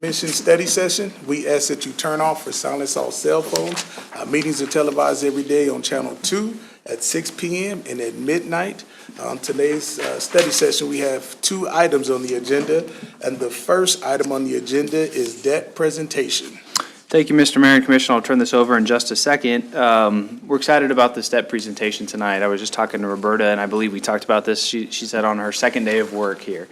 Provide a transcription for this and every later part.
Commission study session. We ask that you turn off or silence all cell phones. Our meetings are televised every day on Channel 2 at 6 p.m. and at midnight. On today's study session, we have 2 items on the agenda, and the first item on the agenda is debt presentation. Thank you, Mr. Mayor and Commissioner. I'll turn this over in just a second. We're excited about this debt presentation tonight. I was just talking to Roberta, and I believe we talked about this. She said on her second day of work here.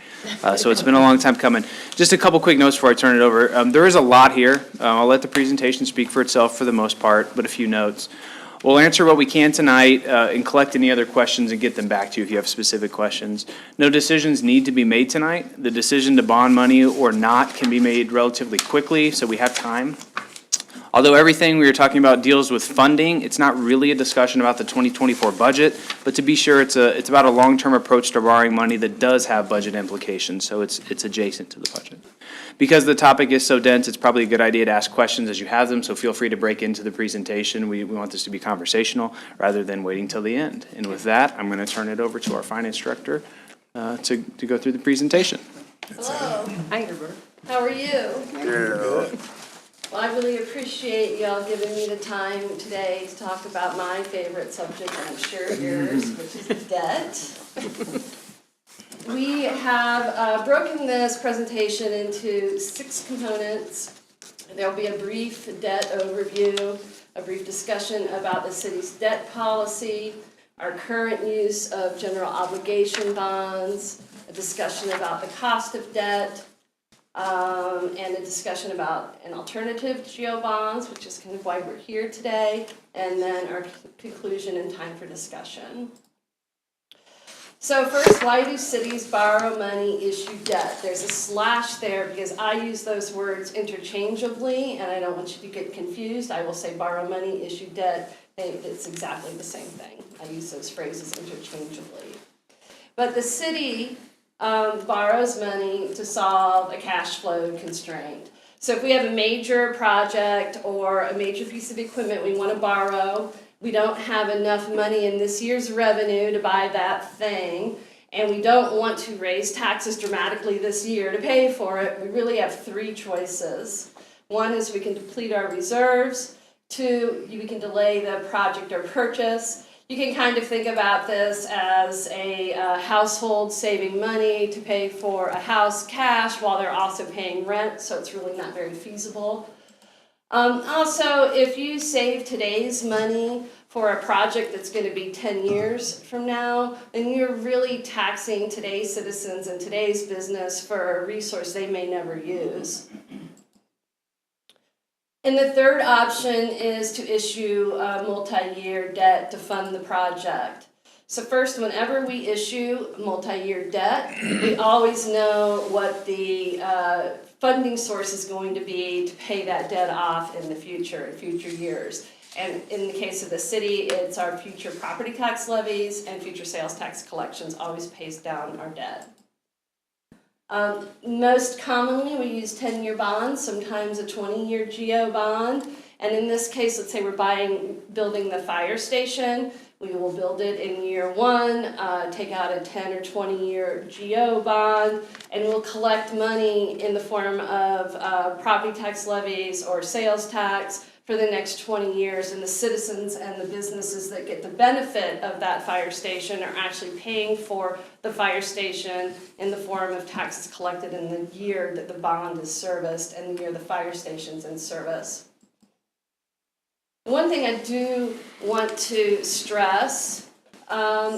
So it's been a long time coming. Just a couple quick notes before I turn it over. There is a lot here. I'll let the presentation speak for itself for the most part, but a few notes. We'll answer what we can tonight and collect any other questions and get them back to you if you have specific questions. No decisions need to be made tonight. The decision to bond money or not can be made relatively quickly, so we have time. Although everything we were talking about deals with funding, it's not really a discussion about the 2024 budget, but to be sure, it's about a long-term approach to borrowing money that does have budget implications, so it's adjacent to the budget. Because the topic is so dense, it's probably a good idea to ask questions as you have them, so feel free to break into the presentation. We want this to be conversational rather than waiting till the end. And with that, I'm going to turn it over to our finance director to go through the presentation. Hello. Hi, Roberta. How are you? Good. Well, I really appreciate y'all giving me the time today to talk about my favorite subject, I'm sure yours, which is debt. We have broken this presentation into 6 components. There'll be a brief debt overview, a brief discussion about the city's debt policy, our current use of general obligation bonds, a discussion about the cost of debt, and a discussion about an alternative to GO bonds, which is kind of why we're here today, and then our conclusion and time for discussion. So first, why do cities borrow money, issue debt? There's a slash there because I use those words interchangeably, and I don't want you to get confused. I will say borrow money, issue debt. It's exactly the same thing. I use those phrases interchangeably. But the city borrows money to solve a cash flow constraint. So if we have a major project or a major piece of equipment we want to borrow, we don't have enough money in this year's revenue to buy that thing, and we don't want to raise taxes dramatically this year to pay for it, we really have 3 choices. One is we can deplete our reserves. 2, we can delay the project or purchase. You can kind of think about this as a household saving money to pay for a house cash while they're also paying rent, so it's really not very feasible. Also, if you save today's money for a project that's going to be 10 years from now, then you're really taxing today's citizens and today's business for a resource they may never use. And the third option is to issue multi-year debt to fund the project. So first, whenever we issue multi-year debt, we always know what the funding source is going to be to pay that debt off in the future years. And in the case of the city, it's our future property tax levies and future sales tax collections always pays down our debt. Most commonly, we use 10-year bonds, sometimes a 20-year GO bond. And in this case, let's say we're building the fire station. We will build it in year 1, take out a 10 or 20-year GO bond, and we'll collect money in the form of property tax levies or sales tax for the next 20 years, and the citizens and the businesses that get the benefit of that fire station are actually paying for the fire station in the form of taxes collected in the year that the bond is serviced and the year the fire station's in service. One thing I do want to stress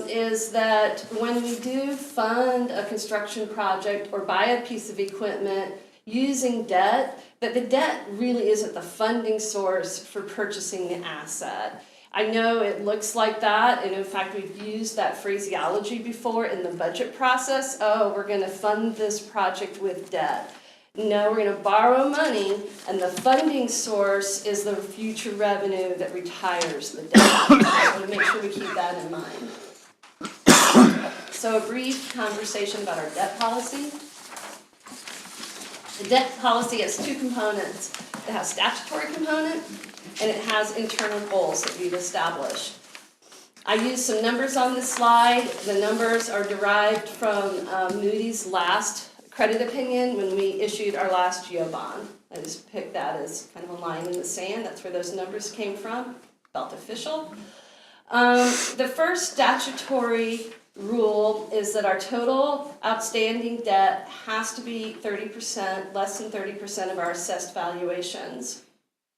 is that when we do fund a construction project or buy a piece of equipment using debt, that the debt really isn't the funding source for purchasing the asset. I know it looks like that, and in fact we've used that phraseology before in the budget process. Oh, we're going to fund this project with debt. No, we're going to borrow money, and the funding source is the future revenue that retires the debt. So I want to make sure we keep that in mind. So a brief conversation about our debt policy. The debt policy has 2 components. It has a statutory component, and it has internal goals that we've established. I used some numbers on this slide. The numbers are derived from Moody's last credit opinion when we issued our last GEO bond. I just picked that as kind of a line in the sand. That's where those numbers came from. Felt official. The first statutory rule is that our total outstanding debt has to be 30%, less than 30% of our assessed valuations.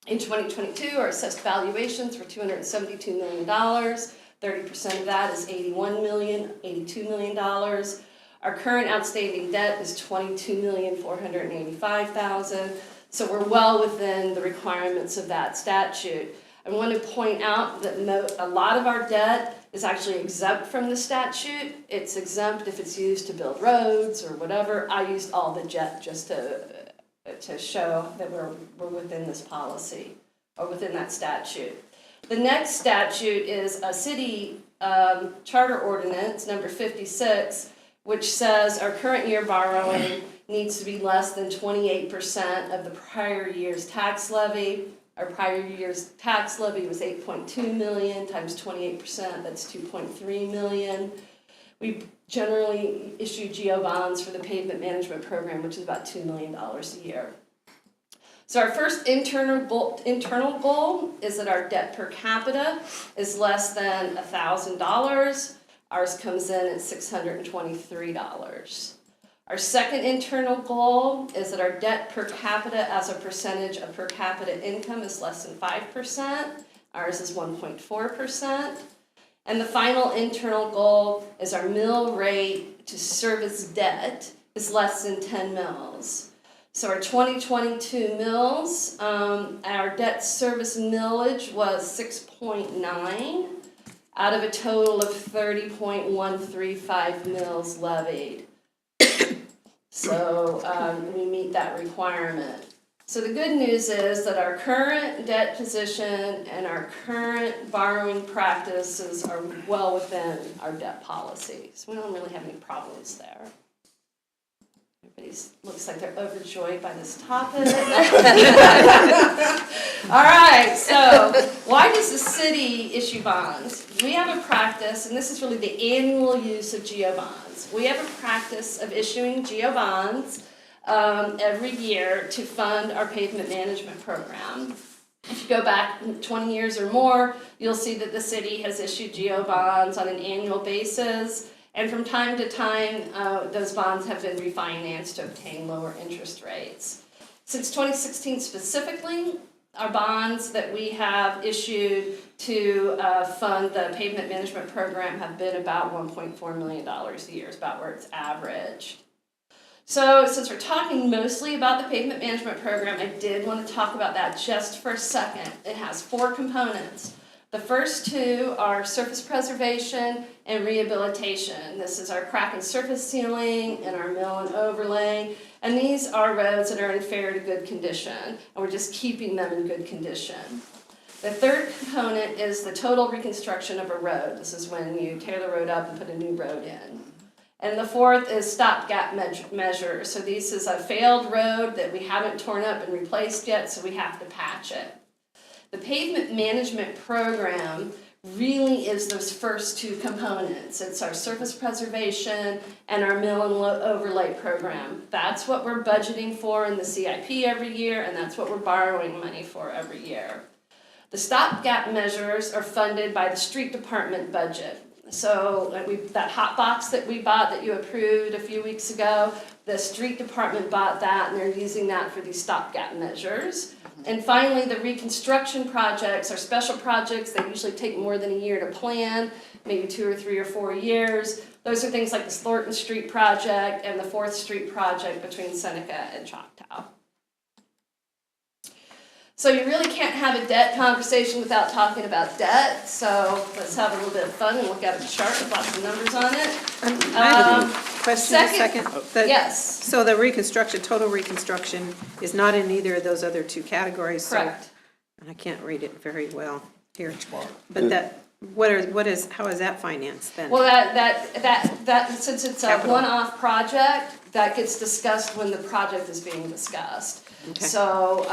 In 2022, our assessed valuations were $272 million. 30% of that is $82 million. Our current outstanding debt is $22,485,000. So we're well within the requirements of that statute. I want to point out that a lot of our debt is actually exempt from the statute. It's exempt if it's used to build roads or whatever. I used all the debt just to show that we're within this policy or within that statute. The next statute is a city charter ordinance, number 56, which says our current year borrowing needs to be less than 28% of the prior year's tax levy. Our prior year's tax levy was 8.2 million times 28%, that's 2.3 million. We generally issue GEO bonds for the pavement management program, which is about $2 million a year. So our first internal goal is that our debt per capita is less than $1,000. Ours comes in at $623. Our second internal goal is that our debt per capita as a percentage of per capita income is less than 5%. Ours is 1.4%. And the final internal goal is our mill rate to service debt is less than 10 mils. So our 2022 mills, our debt service millage was 6.9 out of a total of 30.135 mills levied. So we meet that requirement. So the good news is that our current debt position and our current borrowing practices are well within our debt policy. So we don't really have any problems there. Everybody looks like they're overjoyed by this topic. All right, so why does the city issue bonds? We have a practice, and this is really the annual use of GEO bonds. We have a practice of issuing GEO bonds every year to fund our pavement management program. If you go back 20 years or more, you'll see that the city has issued GEO bonds on an annual basis. And from time to time, those bonds have been refinanced to obtain lower interest rates. Since 2016 specifically, our bonds that we have issued to fund the pavement management program have been about $1.4 million a year, is about where it's averaged. So since we're talking mostly about the pavement management program, I did want to talk about that just for a second. It has 4 components. The first 2 are surface preservation and rehabilitation. This is our crack and surface sealing and our mill and overlay. And these are roads that are in fair to good condition, and we're just keeping them in good condition. The third component is the total reconstruction of a road. This is when you tear the road up and put a new road in. And the fourth is stopgap measures. So this is a failed road that we haven't torn up and replaced yet, so we have to patch it. The pavement management program really is those first 2 components. It's our surface preservation and our mill and overlay program. That's what we're budgeting for in the CIP every year, and that's what we're borrowing money for every year. The stopgap measures are funded by the street department budget. So that hot box that we bought that you approved a few weeks ago, the street department bought that, and they're using that for these stopgap measures. And finally, the reconstruction projects are special projects. They usually take more than a year to plan, maybe 2 or 3 or 4 years. Those are things like the Thornton Street project and the 4th Street project between Seneca and Choctaw. So you really can't have a debt conversation without talking about debt. So let's have a little bit of fun and look at a chart with lots of numbers on it. I have a question a second. Yes. So the reconstruction, total reconstruction is not in either of those other 2 categories. Correct. So, and I can't read it very well here. But that, how is that financed then? Well, that since it's a Capital. one-off project, that gets discussed when the project is being discussed. Okay. So,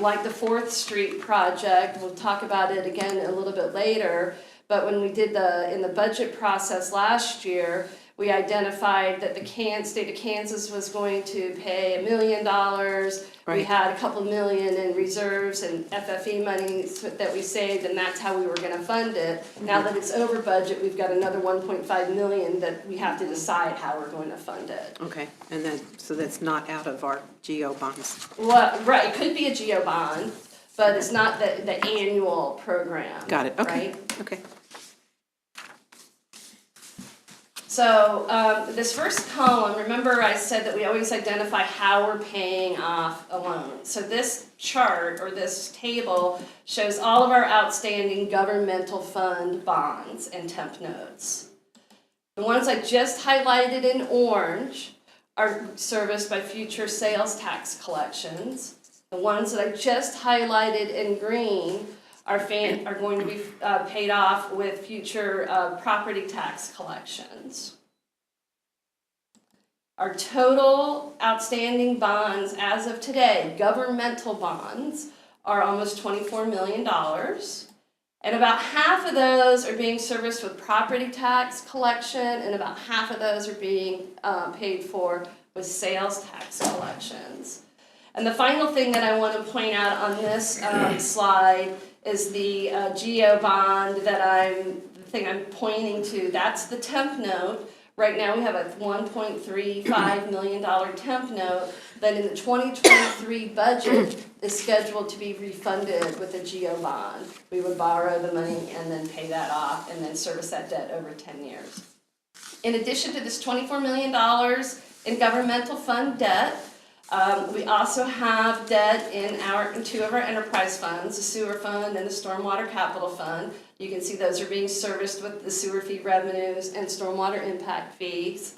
like the 4th Street project, we'll talk about it again a little bit later, but when we did in the budget process last year, We identified that the state of Kansas was going to pay $1 million. We Right. had a couple million in reserves and FFE money that we saved, and that's how we were gonna fund it. Now that it's over budget, we've got another 1.5 million that we have to decide how we're going to fund it. Okay, and then, so that's not out of our GO bonds. Well, right, it could be a GO bond, but it's not the annual program. Got it, okay, Right? okay. So this first column, remember I said that we always identify how we're paying off a loan. So this chart or this table shows all of our outstanding governmental fund bonds and temp notes. The ones I just highlighted in orange are serviced by future sales tax collections. The ones that I just highlighted in green are going to be paid off with future property tax collections. Our total outstanding bonds as of today, governmental bonds, are almost $24 million. And about half of those are being serviced with property tax collection, and about half of those are being paid for with sales tax collections. And the final thing that I want to point out on this slide is the GO bond the thing I'm pointing to. That's the temp note. Right now we have a $1.35 million temp note that in the 2023 budget is scheduled to be refunded with a GO bond. We would borrow the money and then pay that off and then service that debt over 10 years. In addition to this $24 million in governmental fund debt, we also have debt in two of our enterprise funds, the sewer fund and the stormwater capital fund. You can see those are being serviced with the sewer fee revenues and stormwater impact fees.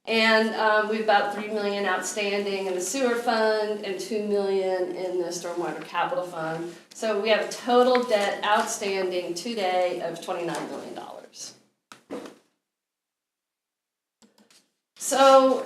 And we have about $3 million outstanding in the sewer fund and $2 million in the stormwater capital fund. So we have a total debt outstanding today of $29 million. So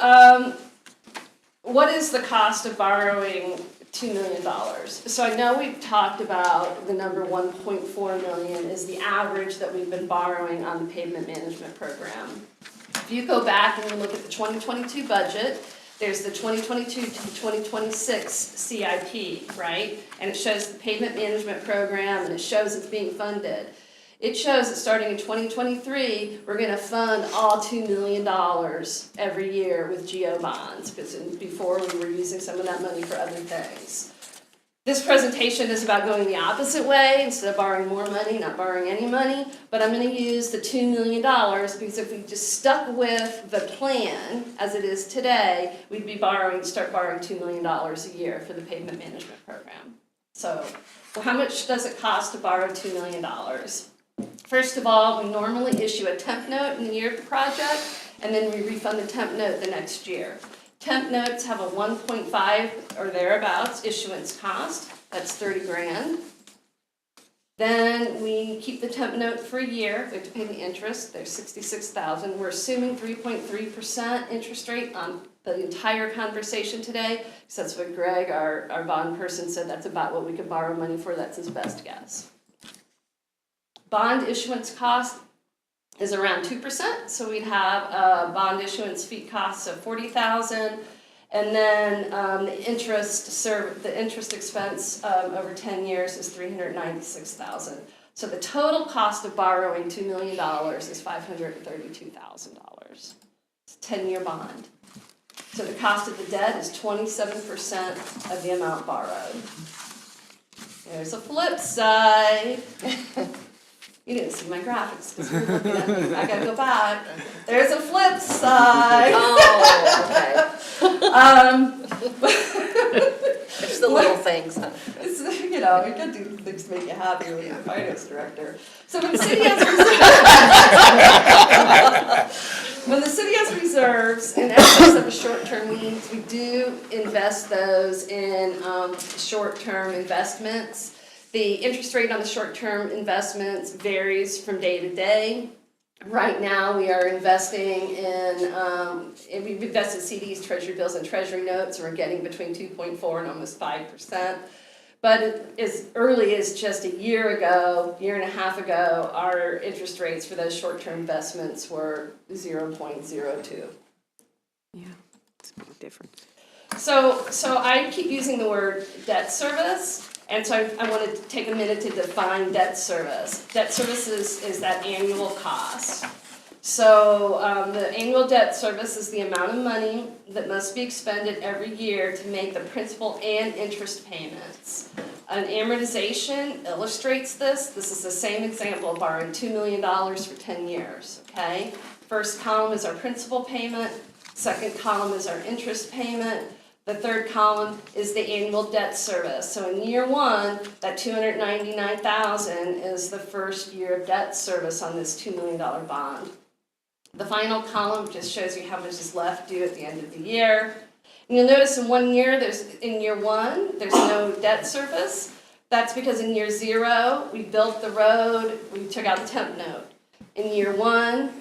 what is the cost of borrowing $2 million? So I know we've talked about the number 1.4 million is the average that we've been borrowing on the pavement management program. If you go back and you look at the 2022 budget, there's the 2022 to 2026 CIP, right? And it shows the pavement management program and it shows it's being funded. It shows that starting in 2023, we're going to fund all $2 million every year with GO bonds, because before we were using some of that money for other things. This presentation is about going the opposite way, instead of borrowing more money, not borrowing any money, but I'm going to use the $2 million because if we just stuck with the plan as it is today, we'd be start borrowing $2 million a year for the pavement management program. So how much does it cost to borrow $2 million? First of all, we normally issue a temp note in the year of the project, and then we refund the temp note the next year. Temp notes have a 1.5 or thereabouts issuance cost. That's 30 grand. Then we keep the temp note for a year. We have to pay the interest. There's 66,000. We're assuming 3.3% interest rate on the entire conversation today, because that's what Greg, our bond person, said that's about what we could borrow money for. That's his best guess. Bond issuance cost is around 2%, so we'd have bond issuance fee costs of $40,000, and then the interest expense over 10 years is $396,000. So the total cost of borrowing $2 million is $532,000. It's a 10-year bond. So the cost of the debt is 27% of the amount borrowed. There's a flip side. You didn't see my graphics because you were looking at me. I gotta go back. There's a flip side. Oh, okay. It's the little things, huh? It's, you gotta do things to make you happy when you're a finance director. So when the city has reserves in excess of the short-term needs, we do invest those in short-term investments. The interest rate on the short-term investments varies from day to day. Right now, we are investing we've invested CDs, treasury bills, and treasury notes, and we're getting between 2.4 and almost 5%. But as early as just a year and a half ago, our interest rates for those short-term investments were 0.02. Yeah, it's a big difference. So I keep using the word debt service, and so I want to take a minute to define debt service. Debt service is that annual cost. So the annual debt service is the amount of money that must be expended every year to make the principal and interest payments. An amortization illustrates this. This is the same example of borrowing $2 million for 10 years, okay? First column is our principal payment. Second column is our interest payment. The third column is the annual debt service. So in year one, that $299,000 is the first year of debt service on this $2 million bond. The final column just shows you how much is left due at the end of the year. And you'll notice in year one, there's no debt service. That's because in year 0, we built the road, we took out the temp note. In year 1,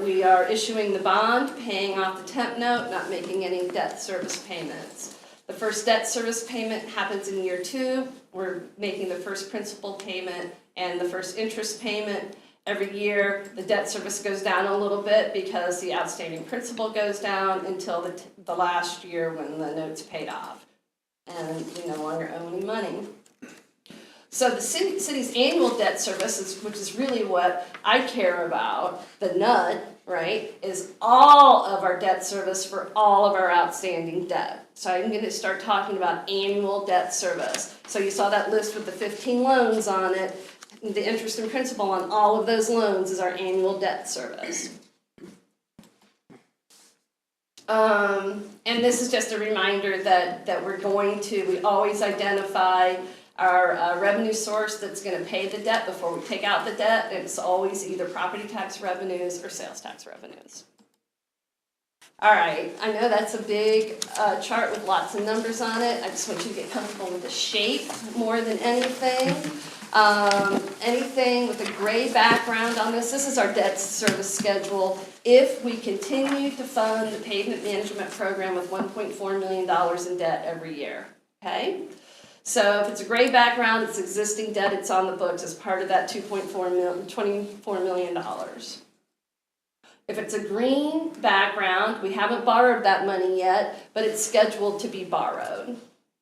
we are issuing the bond, paying off the temp note, not making any debt service payments. The first debt service payment happens in year 2. We're making the first principal payment and the first interest payment. Every year, the debt service goes down a little bit because the outstanding principal goes down until the last year when the note's paid off and we no longer owe any money. So the city's annual debt service, which is really what I care about, the nut, right, is all of our debt service for all of our outstanding debt. So I'm going to start talking about annual debt service. So you saw that list with the 15 loans on it. The interest and principal on all of those loans is our annual debt service. And this is just a reminder that we always identify our revenue source that's going to pay the debt before we take out the debt. It's always either property tax revenues or sales tax revenues. All right, I know that's a big chart with lots of numbers on it. I just want you to get comfortable with the shape more than anything. Anything with a gray background on this is our debt service schedule if we continue to fund the pavement management program with $1.4 million in debt every year, okay? So if it's a gray background, it's existing debt, it's on the books as part of that $24 million. If it's a green background, we haven't borrowed that money yet, but it's scheduled to be borrowed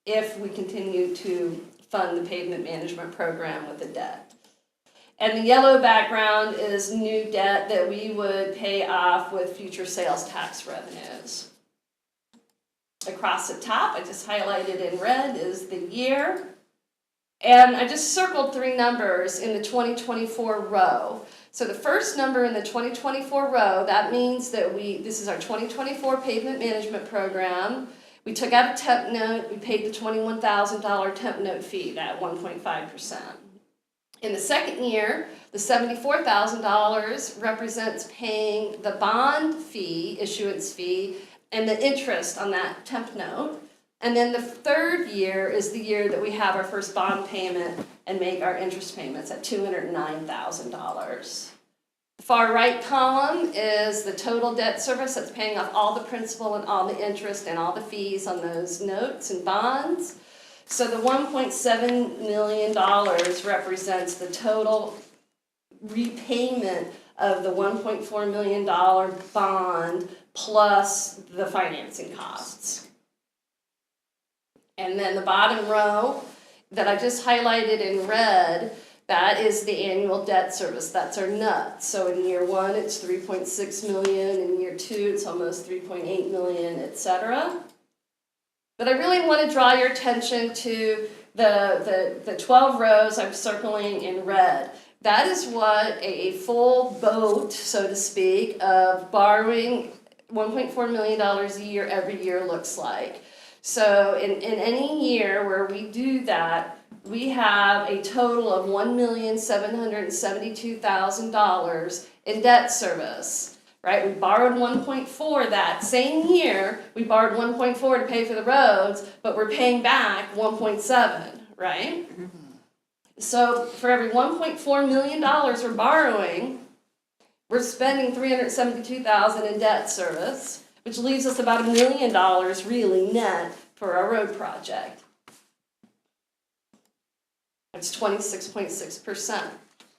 if we continue to fund the pavement management program with the debt. And the yellow background is new debt that we would pay off with future sales tax revenues. Across the top, I just highlighted in red, is the year. And I just circled 3 numbers in the 2024 row. So the first number in the 2024 row, that means that this is our 2024 pavement management program. We took out a temp note, we paid the $21,000 temp note fee, that 1.5%. In the second year, the $74,000 represents paying the bond fee, issuance fee, and the interest on that temp note. And then the third year is the year that we have our first bond payment and make our interest payments at $209,000. The far right column is the total debt service that's paying off all the principal and all the interest and all the fees on those notes and bonds. So the $1.7 million represents the total repayment of the $1.4 million bond plus the financing costs. And then the bottom row that I just highlighted in red, that is the annual debt service. That's our nut. So in year 1, it's $3.6 million. In year 2, it's almost $3.8 million, etc. But I really want to draw your attention to the 12 rows I'm circling in red. That is what a full boat, so to speak, of borrowing $1.4 million a year every year looks like. So in any year where we do that, we have a total of $1,772,000 in debt service, right? We borrowed 1.4 that same year. We borrowed 1.4 to pay for the roads, but we're paying back 1.7, right? Mm-hmm. So for every $1.4 million we're borrowing, we're spending $372,000 in debt service, which leaves us about $1 million really net for our road project. It's 26.6%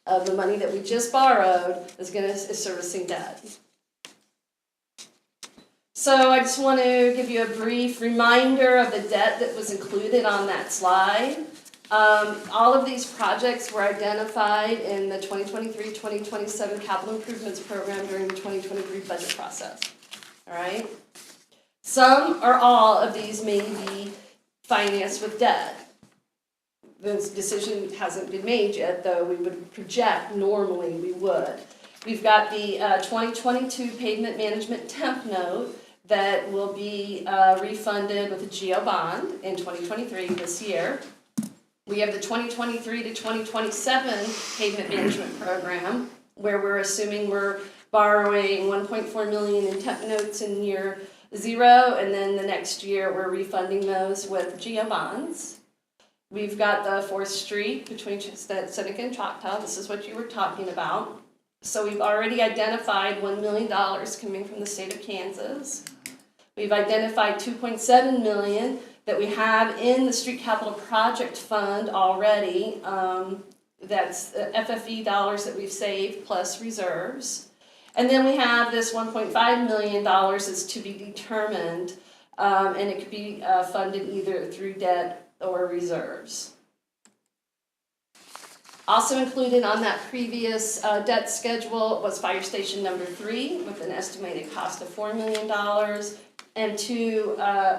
of the money that we just borrowed is servicing debt. So I just want to give you a brief reminder of the debt that was included on that slide. All of these projects were identified in the 2023-2027 Capital Improvements Program during the 2023 budget process. All right? Some or all of these may be financed with debt. This decision hasn't been made yet, though we would project normally we would. We've got the 2022 pavement management temp note that will be refunded with a GO bond in 2023 this year. We have the 2023 to 2027 pavement management program, where we're assuming we're borrowing $1.4 million in temp notes in year 0, and then the next year we're refunding those with GO bonds. We've got the 4th Street between Seneca and Choctaw. This is what you were talking about. So we've already identified $1 million coming from the state of Kansas. We've identified $2.7 million that we have in the Street Capital Project Fund already. That's FFE dollars that we've saved plus reserves. And then we have this $1.5 million is to be determined, and it could be funded either through debt or reserves. Also included on that previous debt schedule was Fire Station number 3 with an estimated cost of $4 million, and 2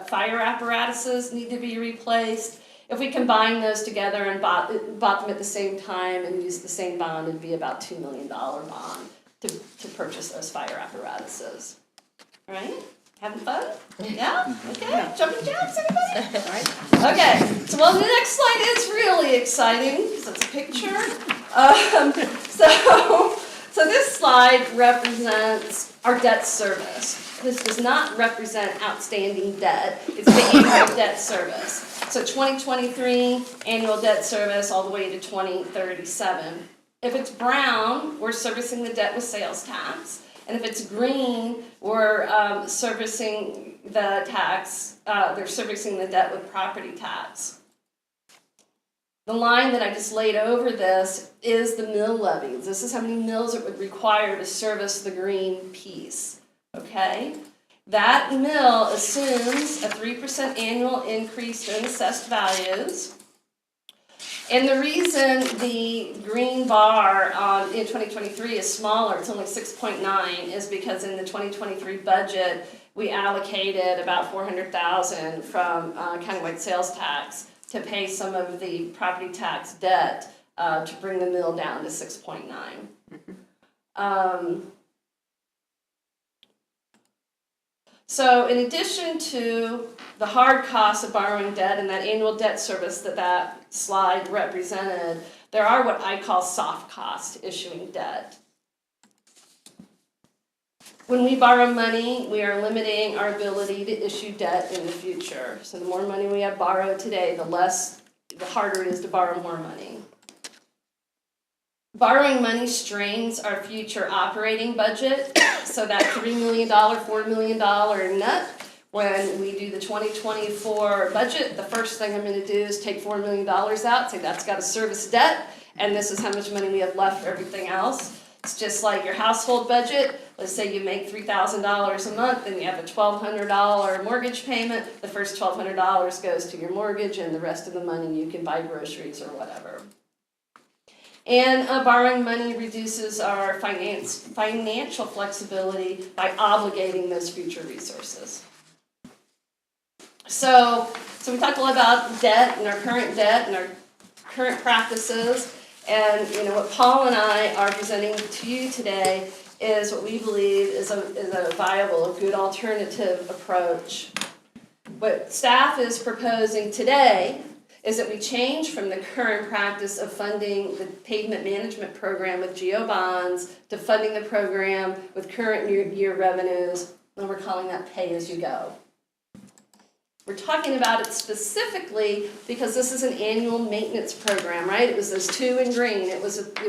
fire apparatuses need to be replaced. If we combine those together and bought them at the same time and used the same bond, it'd be about $2 million bond to purchase those fire apparatuses. All right? Having fun? Yeah? Okay. Jumping jacks, anybody? Okay. So, well, the next slide is really exciting because it's a picture. So this slide represents our debt service. This does not represent outstanding debt. It's the annual debt service. So 2023 annual debt service all the way to 2037. If it's brown, we're servicing the debt with sales tax. And if it's green, we're servicing the tax, they're servicing the debt with property tax. The line that I just laid over this is the mill levy. This is how many mills it would require to service the green piece, okay? That mill assumes a 3% annual increase in assessed values. And the reason the green bar in 2023 is smaller, it's only 6.9, is because in the 2023 budget, we allocated about $400,000 from countywide sales tax to pay some of the property tax debt to bring the mill down to 6.9. So in addition to the hard costs of borrowing debt and that annual debt service that slide represented, there are what I call soft costs issuing debt. When we borrow money, we are limiting our ability to issue debt in the future. So the more money we have borrowed today, the harder it is to borrow more money. Borrowing money strains our future operating budget, so that $3 million, $4 million nut, when we do the 2024 budget, the first thing I'm going to do is take $4 million out, say that's got to service debt, and this is how much money we have left for everything else. It's just like your household budget. Let's say you make $3,000 a month and you have a $1,200 mortgage payment. The first $1,200 goes to your mortgage, and the rest of the money you can buy groceries or whatever. And borrowing money reduces our financial flexibility by obligating those future resources. So we talked a lot about debt and our current practices. And what Paul and I are presenting to you today is what we believe is a viable, a good alternative approach. What staff is proposing today is that we change from the current practice of funding the pavement management program with GO bonds to funding the program with current year revenues, and we're calling that pay-as-you-go. We're talking about it specifically because this is an annual maintenance program, right? It was those 2 in green.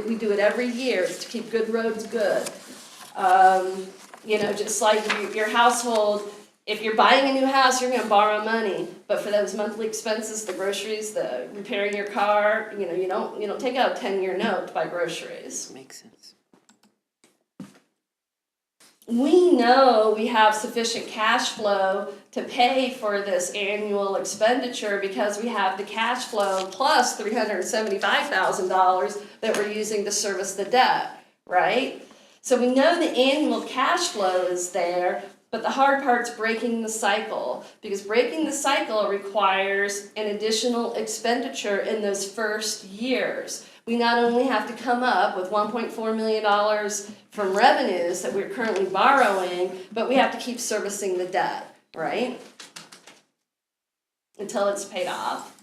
We do it every year to keep good roads good. Just like your household, If you're buying a new house, you're gonna borrow money, but for those monthly expenses, the groceries, the repairing your car, you don't take out a 10-year note to buy groceries. Makes sense. We know we have sufficient cash flow to pay for this annual expenditure because we have the cash flow plus $375,000 that we're using to service the debt, right? So we know the annual cash flow is there, but the hard part's breaking the cycle, because breaking the cycle requires an additional expenditure in those first years. We not only have to come up with $1.4 million from revenues that we're currently borrowing, but we have to keep servicing the debt, right? Until it's paid off.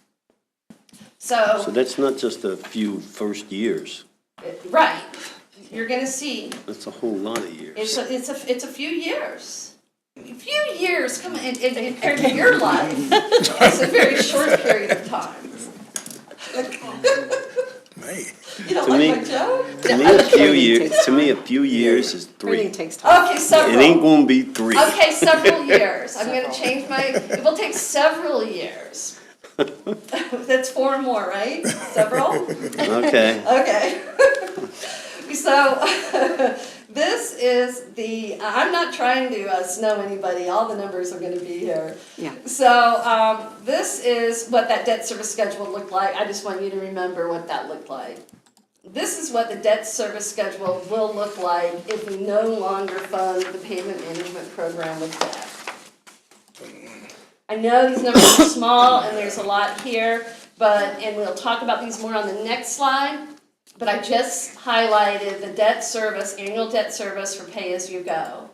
So that's not just a few first years. Right, you're gonna see, That's a whole lot of years. it's a few years. A few years, come on, in compared to your life, it's a very short period of time. Man. You don't To like me- my joke? To me, a few years is Training 3. takes time. Okay, It several. ain't gonna be 3. Okay, several years. I'm gonna change it will take several years. That's 4 more, right? Several? Okay. Okay. So, this is I'm not trying to snow anybody, all the numbers are gonna be here. Yeah. So, this is what that debt service schedule looked like. I just want you to remember what that looked like. This is what the debt service schedule will look like if we no longer fund the payment management program with debt. I know these numbers are small and there's a lot here, and we'll talk about these more on the next slide, but I just highlighted the debt service, annual debt service for pay-as-you-go.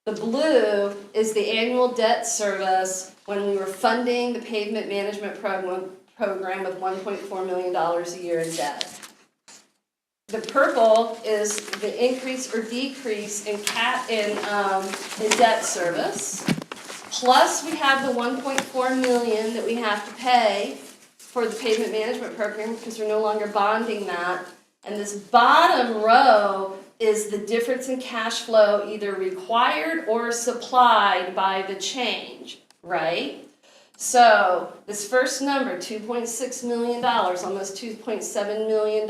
The blue is the annual debt service when we were funding the pavement management program with $1.4 million a year in debt. The purple is the increase or decrease in debt service. Plus, we have the $1.4 million that we have to pay for the pavement management program because we're no longer bonding that. And this bottom row is the difference in cash flow either required or supplied by the change, right? So this first number, $2.6 million, almost $2.7 million,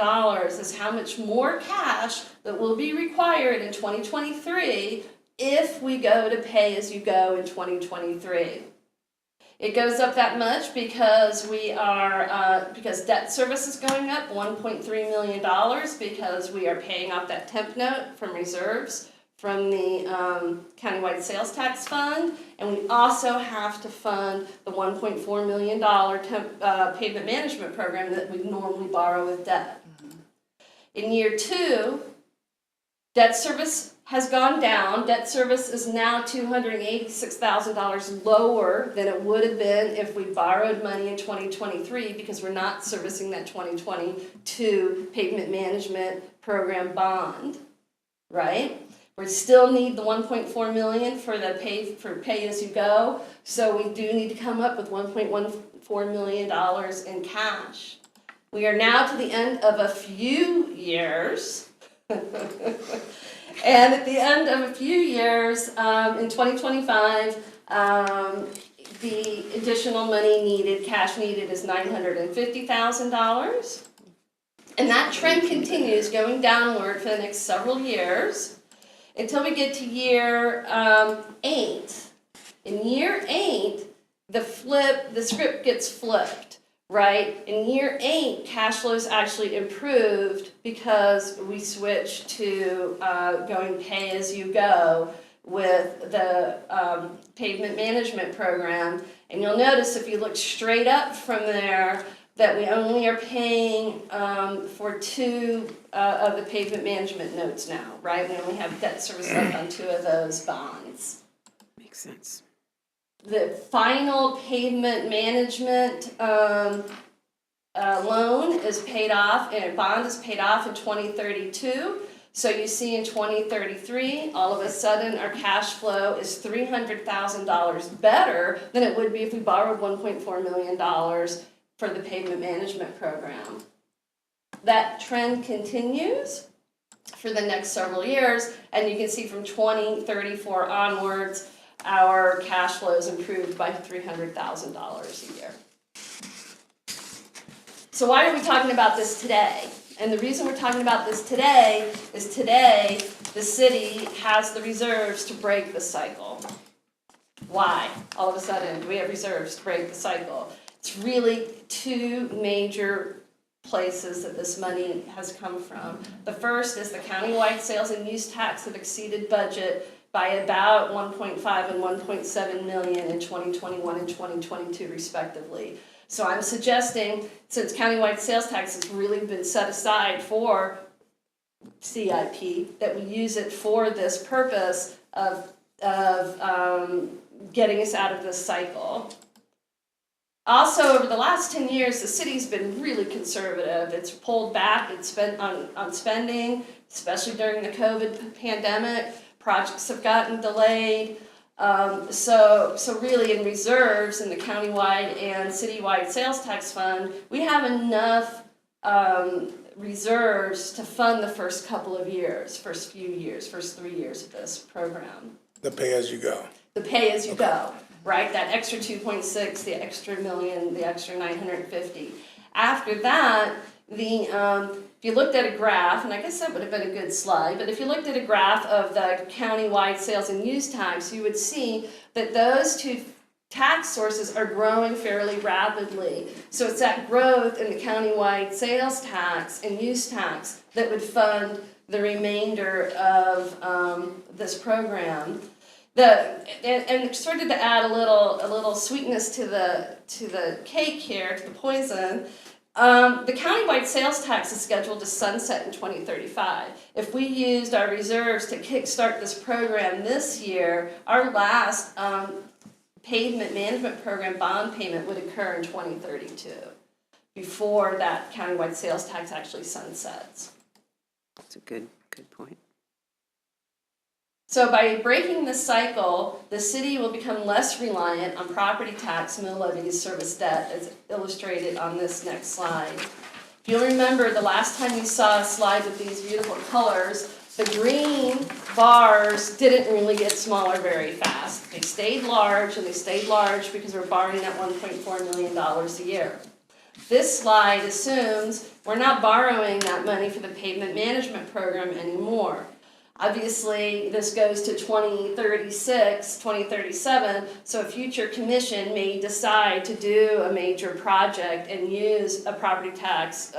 is how much more cash that will be required in 2023 if we go to pay-as-you-go in 2023. It goes up that much because because debt service is going up $1.3 million because we are paying off that temp note from reserves from the countywide sales tax fund, and we also have to fund the $1.4 million pavement management program that we normally borrow with debt. In year 2, debt service has gone down. Debt service is now $286,000 lower than it would have been if we borrowed money in 2023 because we're not servicing that 2022 pavement management program bond, right? We still need the $1.4 million for pay-as-you-go, so we do need to come up with $1.14 million in cash. We are now to the end of a few years. And at the end of a few years, in 2025, the additional money needed, cash needed, is $950,000. And that trend continues going downward for the next several years until we get to year 8. In year 8, the script gets flipped. Right? In year 8, cash flow is actually improved because we switched to going pay-as-you-go with the pavement management program. And you'll notice if you look straight up from there that we only are paying for 2 of the pavement management notes now, right? We only have debt service left on 2 of those bonds. Makes sense. The final pavement management loan is paid off, and bond is paid off in 2032. So you see in 2033, all of a sudden our cash flow is $300,000 better than it would be if we borrowed $1.4 million for the pavement management program. That trend continues for the next several years, and you can see from 2034 onwards, our cash flows improved by $300,000 a year. So why are we talking about this today? And the reason we're talking about this today is today the city has the reserves to break the cycle. Why? All of a sudden, do we have reserves to break the cycle? It's really two major places that this money has come from. The first is the countywide sales and use tax have exceeded budget by about 1.5 and 1.7 million in 2021 and 2022 respectively. So I'm suggesting, since countywide sales tax has really been set aside for CIP, that we use it for this purpose of getting us out of this cycle. Also, over the last 10 years, the city's been really conservative. It's pulled back, it's spent on spending, especially during the COVID pandemic. Projects have gotten delayed. So really in reserves in the countywide and citywide sales tax fund, we have enough reserves to fund the first couple of years, first 3 years of this program. The pay-as-you-go. The pay-as-you-go, right? That extra 2.6, the extra million, the extra 950. After that, if you looked at a graph, and I guess that would have been a good slide, but if you looked at a graph of the countywide sales and use tax, you would see that those two tax sources are growing fairly rapidly. So it's that growth in the countywide sales tax and use tax that would fund the remainder of this program. And sort of to add a little sweetness to the cake here, to the poison, the countywide sales tax is scheduled to sunset in 2035. If we used our reserves to kickstart this program this year, our last pavement management program bond payment would occur in 2032, before that countywide sales tax actually sunsets. That's a good point. So by breaking this cycle, the city will become less reliant on property tax, mill levies, service debt, as illustrated on this next slide. If you'll remember, the last time you saw a slide with these beautiful colors, the green bars didn't really get smaller very fast. They stayed large, and they stayed large because we're borrowing that $1.4 million a year. This slide assumes we're not borrowing that money for the pavement management program anymore. Obviously, this goes to 2036, 2037, so a future commission may decide to do a major project and use a property tax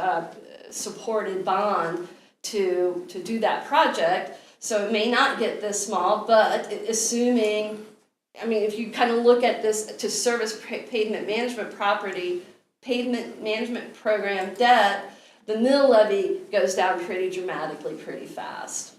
supported bond to do that project. So it may not get this small, but assuming, I mean, if you kind of look at this to service pavement management program debt, the mill levy goes down pretty dramatically, pretty fast.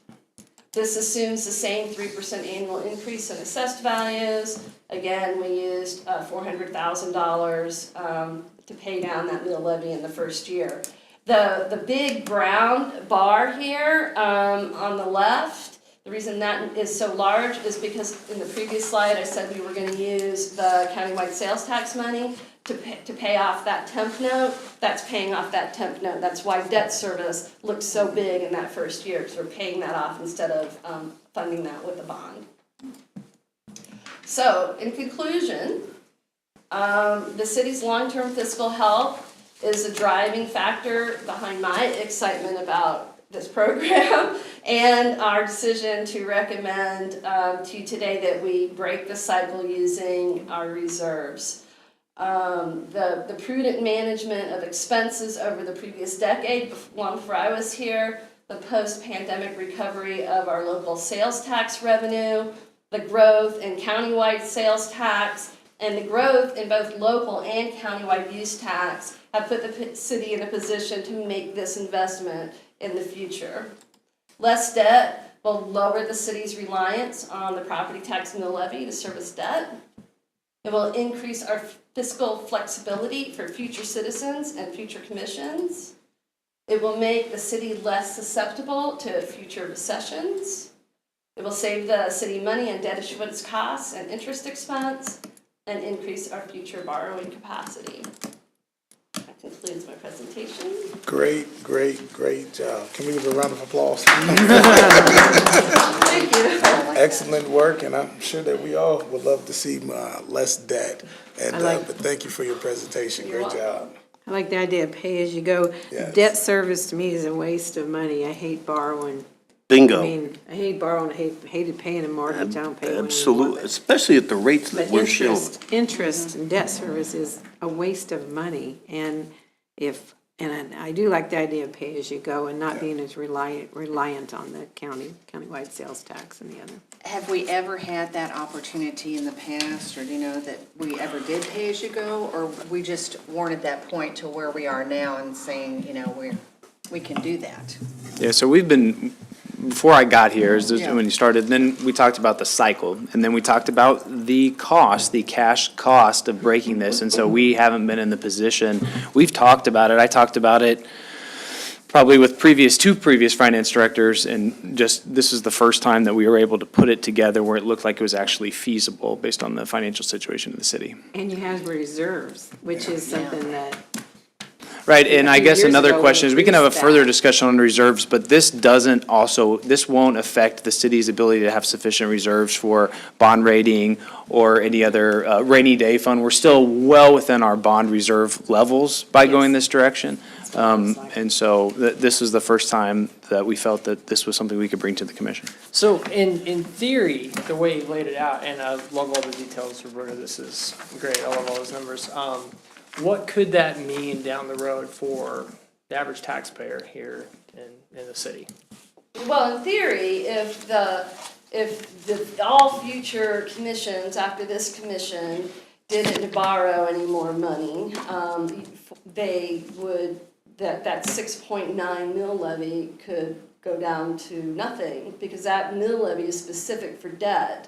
This assumes the same 3% annual increase in assessed values. Again, we used $400,000 to pay down that mill levy in the first year. The big brown bar here on the left, the reason that is so large is because in the previous slide I said we were going to use the countywide sales tax money to pay off that temp note. That's paying off that temp note. That's why debt service looks so big in that first year, because we're paying that off instead of funding that with a bond. So, in conclusion, the city's long-term fiscal health is a driving factor behind my excitement about this program and our decision to recommend to you today that we break the cycle using our reserves. The prudent management of expenses over the previous decade, long before I was here, the post-pandemic recovery of our local sales tax revenue, the growth in countywide sales tax, and the growth in both local and countywide use tax have put the city in a position to make this investment in the future. Less debt will lower the city's reliance on the property tax mill levy to service debt. It will increase our fiscal flexibility for future citizens and future commissions. It will make the city less susceptible to future recessions. It will save the city money on debt issuance costs and interest expense, and increase our future borrowing capacity. That's concludes my presentation. Great job. Can we give a round of applause? Thank you. Excellent work, and I'm sure that we all would love to see less debt. And, but thank you for your presentation. Great job. I like the idea of pay-as-you-go. Yes. Debt service to me is a waste of money. I hate borrowing. Bingo. I mean, I hate borrowing, I hated paying a mortgage, I don't pay one Absolutely, anymore. especially at the rates that But we're showing. interest and debt service is a waste of money. And I do like the idea of pay-as-you-go and not being as reliant on the countywide sales tax and the other. Have we ever had that opportunity in the past, or do you know that we ever did pay-as-you-go? Or we just weren't at that point to where we are now and saying, we can do that? Yeah, so we've been, before I got here, is when you started, then we talked about the cycle, and then we talked about the cost, the cash cost of breaking this, and so we haven't been in the position. We've talked about it. I talked about it probably with two previous finance directors, and just, this is the first time that we were able to put it together where it looked like it was actually feasible based on the financial situation of the city. And you have reserves, which is something that, Right, and I few guess years another ago, we question is, we can have a increased further that. discussion on reserves, but this won't affect the city's ability to have sufficient reserves for bond rating or any other rainy day fund. We're still well within our bond reserve levels by going this direction. And so this is the first time that we felt that this was something we could bring to the commission. So in theory, the way you laid it out, and I love all the details, Roberta, this is great, I love all those numbers. What could that mean down the road for the average taxpayer here in the city? Well, in theory, if all future commissions after this commission didn't borrow any more money, they would, that 6.9 mill levy could go down to nothing, because that mill levy is specific for debt.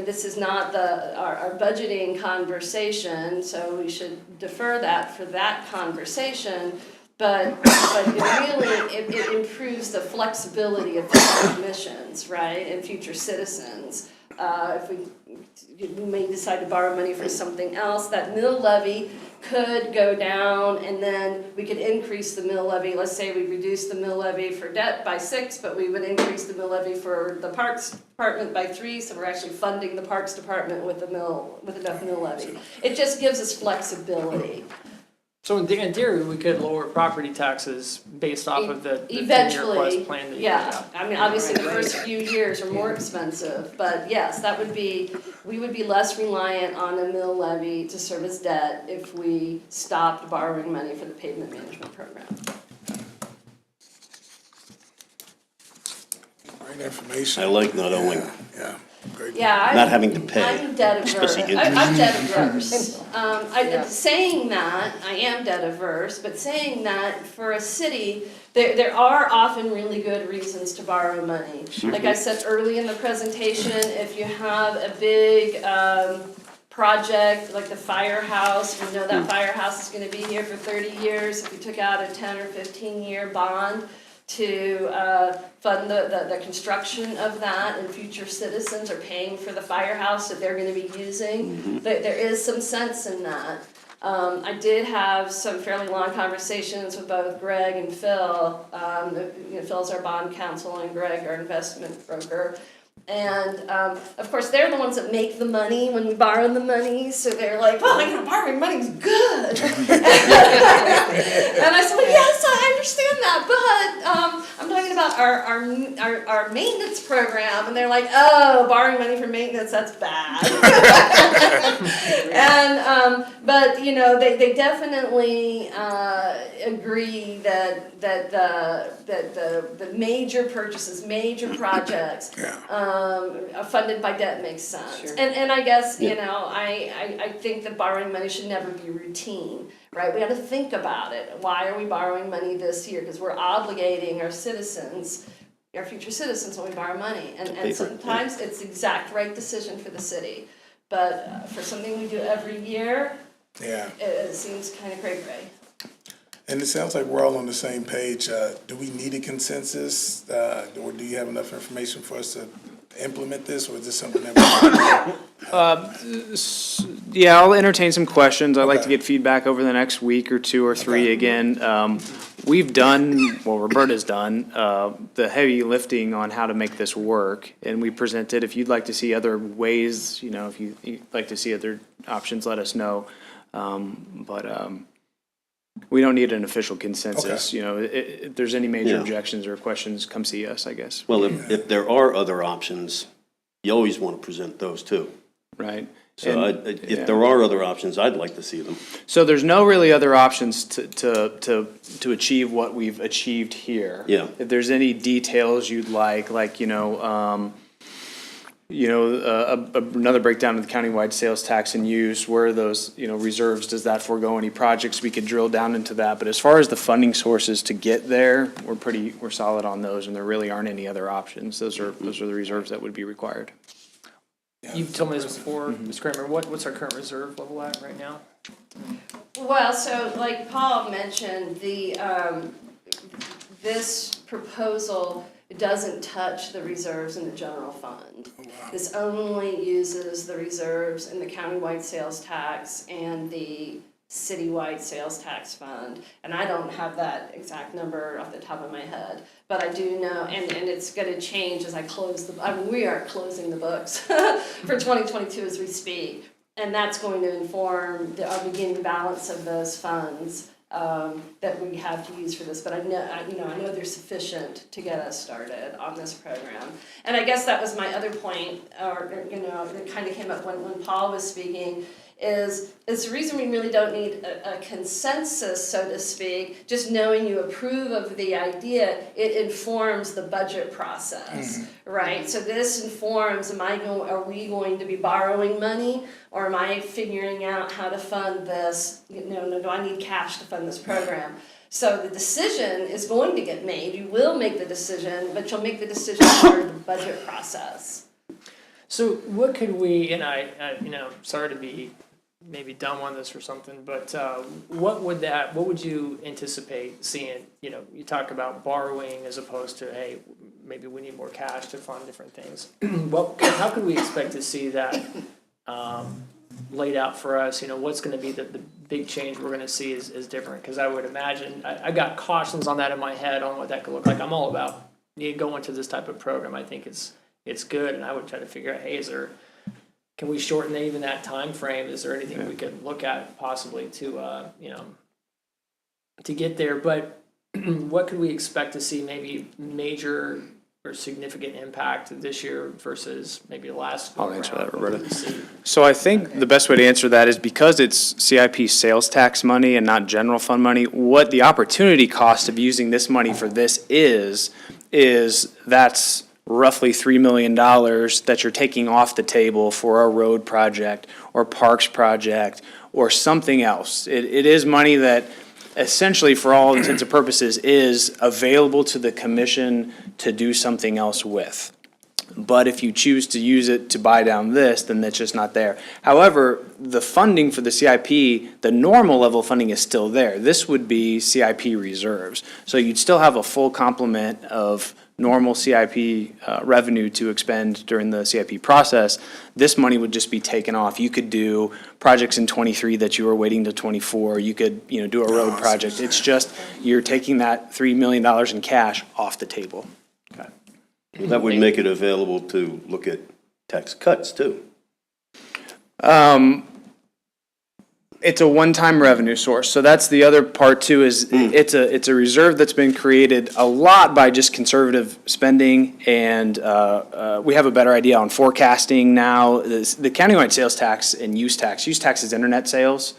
This is not our budgeting conversation, so we should defer that for that conversation. But it improves the flexibility of future commissions, right, and future citizens. If we may decide to borrow money for something else, that mill levy could go down, and then we could increase the mill levy. Let's say we reduce the mill levy for debt by 6, but we would increase the mill levy for the Parks Department by 3, so we're actually funding the Parks Department with enough mill levy. It just gives us flexibility. So in theory, we could lower property taxes based off of the 10-year Eventually, quest plan that you laid yeah. out. I mean, obviously, the first few years are more expensive, but yes, we would be less reliant on a mill levy to service debt if we stopped borrowing money for the pavement management program. Great information. I like not owing. Yeah, great. Yeah, Not having to pay, I'm debt averse. especially I'm debt averse. Saying that, I am debt averse, but saying that for a city, there are often really good reasons to borrow money. Like I said early in the presentation, if you have a big project like the firehouse, we know that firehouse is going to be here for 30 years. If you took out a 10 or 15-year bond to fund the construction of that, and future citizens are paying for the firehouse that they're going to be using. There is some sense in that. I did have some fairly long conversations with both Greg and Phil. Phil's our bond counsel and Greg our investment broker. And of course, they're the ones that make the money when we borrow the money. So they're like, well, borrowing money's good. And I said, well, yes, I understand that, but I'm talking about our maintenance program. And they're like, oh, borrowing money for maintenance, that's bad. And but they definitely agree that the major purchases, major projects. Funded by debt makes sense. Sure. And I guess, I think that borrowing money should never be routine, right? We have to think about it. Why are we borrowing money this year? Because we're obligating our citizens, our future citizens, when we borrow money. And sometimes it's the exact right decision for the city. But for something we do every year, it seems kind of cray-cray. And it sounds like we're all on the same page. Do we need a consensus, or do you have enough information for us to implement this, or is this something that we're Yeah, I'll entertain some questions. I'd like to get feedback over the next week or two or three again. We've done, well, Roberta's done, the heavy lifting on how to make this work, and we presented. If you'd like to see other ways, you know, if you'd like to see other options, let us know. We don't need an official consensus. Okay. You know, if there's any major Yeah. objections or questions, come see us, I guess. Well, if there are other options, you always want to present those too. Right? So And- if yeah. there are other options, I'd like to see them. So there's no really other options to achieve what we've achieved here. Yeah. If there's any details you'd like, another breakdown of the countywide sales tax and use, where are those, reserves, does that forego any projects? We could drill down into that, but as far as the funding sources to get there, we're solid on those, and there really aren't any other options. Those are the reserves that would be required. You've told me this before, Ms. Kramer, what's our current reserve level at right now? Well, so like Paul mentioned, this proposal doesn't touch the reserves in the general fund. This only uses the reserves in the countywide sales tax and the citywide sales tax fund. And I don't have that exact number off the top of my head, but I do know, and it's gonna change as I close we are closing the books for 2022 as we speak. And that's going to inform our beginning balance of those funds that we have to use for this, but I know they're sufficient to get us started on this program. And I guess that was my other point, it kind of came up when Paul was speaking, is the reason we really don't need a consensus, so to speak. Just knowing you approve of the idea, it informs the budget process, right? So this informs, are we going to be borrowing money, or am I figuring out how to fund this? Do I need cash to fund this program? So the decision is going to get made. You will make the decision, but you'll make the decision part of the budget process. So what could we, and I sorry to be maybe dumb on this or something, but what would you anticipate seeing? You talk about borrowing as opposed to, hey, maybe we need more cash to fund different things. How could we expect to see that laid out for us? What's going to be the big change we're going to see is different? Because I would imagine, I got cautions on that in my head on what that could look like. I'm all about going to this type of program. I think it's good, and I would try to figure out, hey, can we shorten even that time frame? Is there anything we could look at possibly to get there? But what could we expect to see maybe major or significant impact this year versus maybe the last? I'll answer that, What would Roberta. we see? So I think the best way to answer that is because it's CIP sales tax money and not general fund money, what the opportunity cost of using this money for this is that's roughly $3 million that you're taking off the table for a road project or parks project or something else. It is money that essentially, for all intents and purposes, is available to the commission to do something else with. But if you choose to use it to buy down this, then that's just not there. However, the funding for the CIP, the normal level funding is still there. This would be CIP reserves. So you'd still have a full complement of normal CIP revenue to expend during the CIP process. This money would just be taken off. You could do projects in '23 that you were waiting to '24. You could, do a road project. It's just, you're taking that $3 million in cash off the table. Okay. That would make it available to look at tax cuts too. It's a one-time revenue source, so that's the other part too, is it's a reserve that's been created a lot by just conservative spending, and we have a better idea on forecasting now. The countywide sales tax and use tax is internet sales,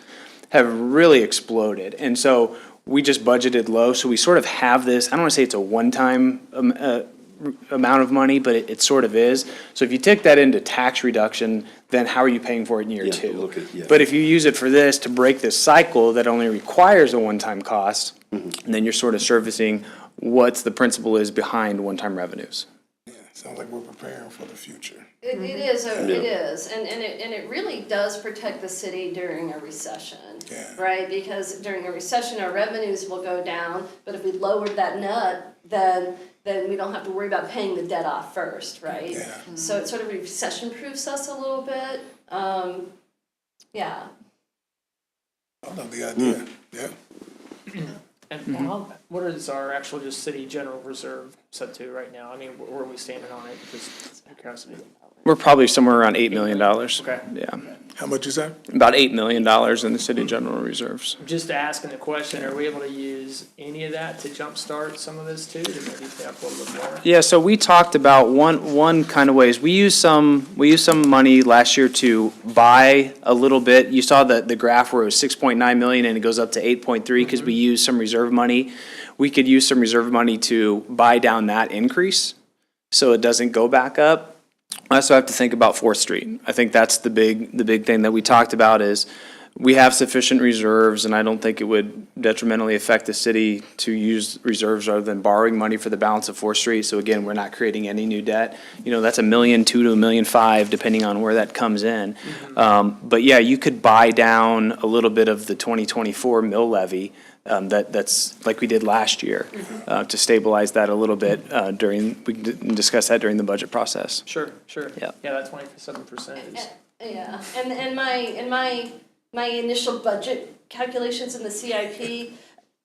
have really exploded, and so we just budgeted low, so we sort of have this, I don't want to say it's a one-time amount of money, but it sort of is. So if you take that into tax reduction, then how are you paying for it in year Yeah, two? yeah. But if you use it for this to break this cycle that only requires a one-time cost, then you're sort of servicing what's the principle is behind one-time revenues. Yeah, sounds like we're preparing for the future. It is, and it really does protect the city during a recession, Yeah. right? Because during a recession, our revenues will go down, but if we lowered that nut, then we don't have to worry about paying the debt off first, right? Yeah. So it sort of recession-proofs us a little bit, Yeah. I love the idea, yeah. And what is our actual just city general reserve set to right now? I mean, where are we standing on it? Just out of curiosity. We're probably somewhere around $8 million. Okay. Yeah, How much is that? about $8 million in the city general reserves. Just asking the question, are we able to use any of that to jumpstart some of this too, to maybe pay up a little bit more? Yeah, so we talked about one kind of ways. We used some money last year to buy a little bit. You saw the graph where it was 6.9 million and it goes up to 8.3 because we used some reserve money. We could use some reserve money to buy down that increase so it doesn't go back up. I also have to think about 4th Street. I think that's the big thing that we talked about is we have sufficient reserves, and I don't think it would detrimentally affect the city to use reserves rather than borrowing money for the balance of 4th Street. So again, we're not creating any new debt. You know, that's $1.2 million to $1.5 million, depending on where that comes in. But yeah, you could buy down a little bit of the 2024 mill levy. That's like we did last year, to stabilize that a little bit we can discuss that during the budget process. Sure. Yeah. Yeah, that 27% is. Yeah, and my initial budget calculations in the CIP,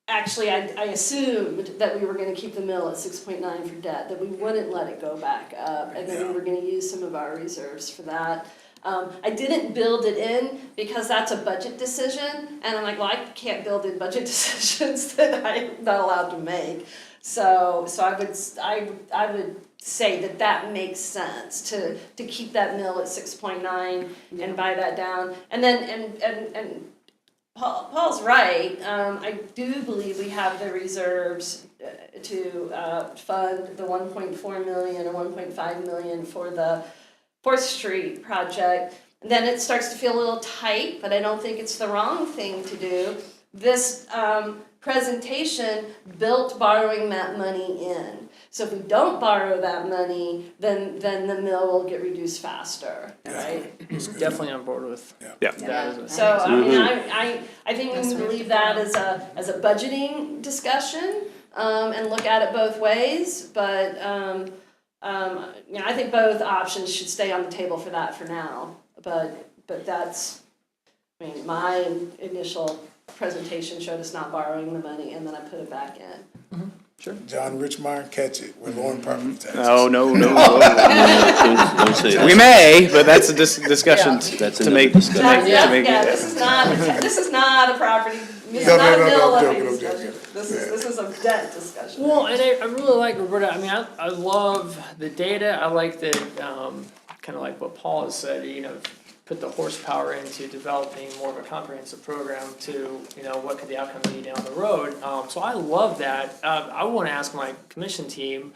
actually, I assumed that we were gonna keep the mill at 6.9 for debt, that we wouldn't let it go back up, and that we were gonna use some of our reserves for that. I didn't build it in because that's a budget decision, and I'm like, well, I can't build in budget decisions that I'm not allowed to make. So I would say that makes sense to keep that mill at 6.9 and buy that down. And then, and Paul's right, I do believe we have the reserves to fund the 1.4 million or 1.5 million for the 4th Street project. And then it starts to feel a little tight, but I don't think it's the wrong thing to do. This presentation built borrowing that money in. So if we don't borrow that money, then the mill will get reduced faster, right? Definitely on board with Yeah. that as a. So, I mean, I think we can leave that as a budgeting discussion, and look at it both ways, but, you know, I think both options should stay on the table for that for now, but that's, I mean, my initial presentation showed us not borrowing the money, and then I put it back in. John Richmeyer, catch it, with Lauren property taxes. No. Don't say that. We may, but that's a discussion That's to another make. discussion. This is not a property, this is No, not a no, mill I'm levy joking, I'm discussion. joking. This is a debt discussion. Well, and I really like Roberta, I mean, I love the data, I like that, kind of like what Paul has said, you know, put the horsepower into developing more of a comprehensive program to, you know, what could the outcome be down the road. So I love that. I want to ask my commission team,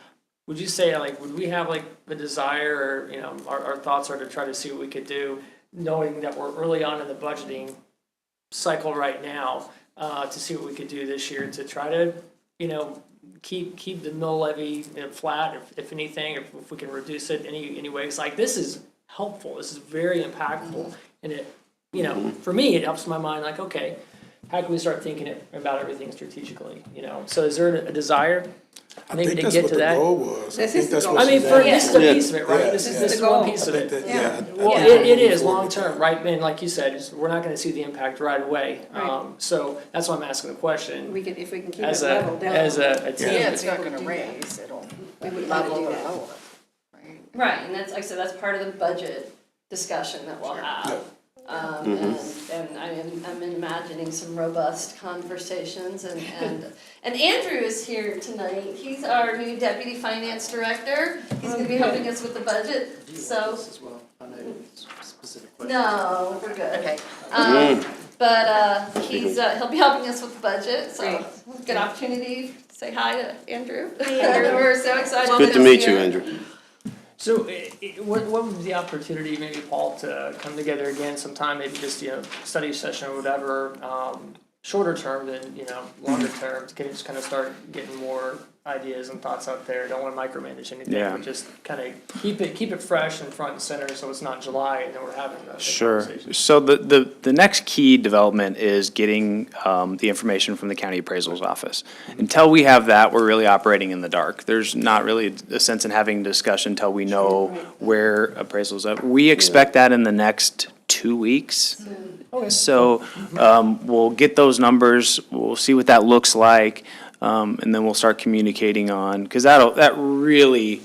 would you say, like, would we have like the desire, or, you know, our thoughts are to try to see what we could do, knowing that we're early on in the budgeting cycle right now, to see what we could do this year to try to, you know, keep the mill levy, you know, flat, if anything, if we can reduce it any ways. Like, this is helpful, this is very impactful, and it, you know, for me, it helps my mind, like, okay, how can we start thinking about everything strategically, you know? So is there a desire I maybe think to that's get what to the that? goal was. This I think is the that's goal. what I mean, she's for at. this is a piece of it, right? Yeah, This yeah. is the one goal. piece of I it. think that- Yeah. I Well, think it is moving forward. long term, right? And like you said, we're not gonna see the impact right away. Right. So that's why I'm asking the question. If we can keep it As level down. a team. Yeah, it's not gonna raise, it'll We would want to level do or that. lower, right? Right, and that's, like I said, that's part of the budget discussion that we'll have. And I'm imagining some robust conversations, and Andrew is here tonight. He's our new deputy finance director. He's gonna be helping us with the budget, so. No, we're good. Okay. But he'll be helping us with the budget, so Great. good opportunity to say hi to Andrew. We're so excited. Good to he's meet you, here. Andrew. So what would be the opportunity, maybe Paul, to come together again sometime, maybe just, you know, study session or whatever, shorter term than, you know, longer term, to just kind of start getting more ideas and thoughts out there. Don't want to micromanage anything, Yeah. but just kind of keep it fresh and front and center, so it's not July and then we're having the Sure. conversation. So the next key development is getting the information from the county appraisal's office. Until we have that, we're really operating in the dark. There's not really a sense in having a discussion until we know where appraisals are. We expect that in the next 2 weeks. So we'll get those numbers, we'll see what that looks like, and then we'll start communicating on, because that really,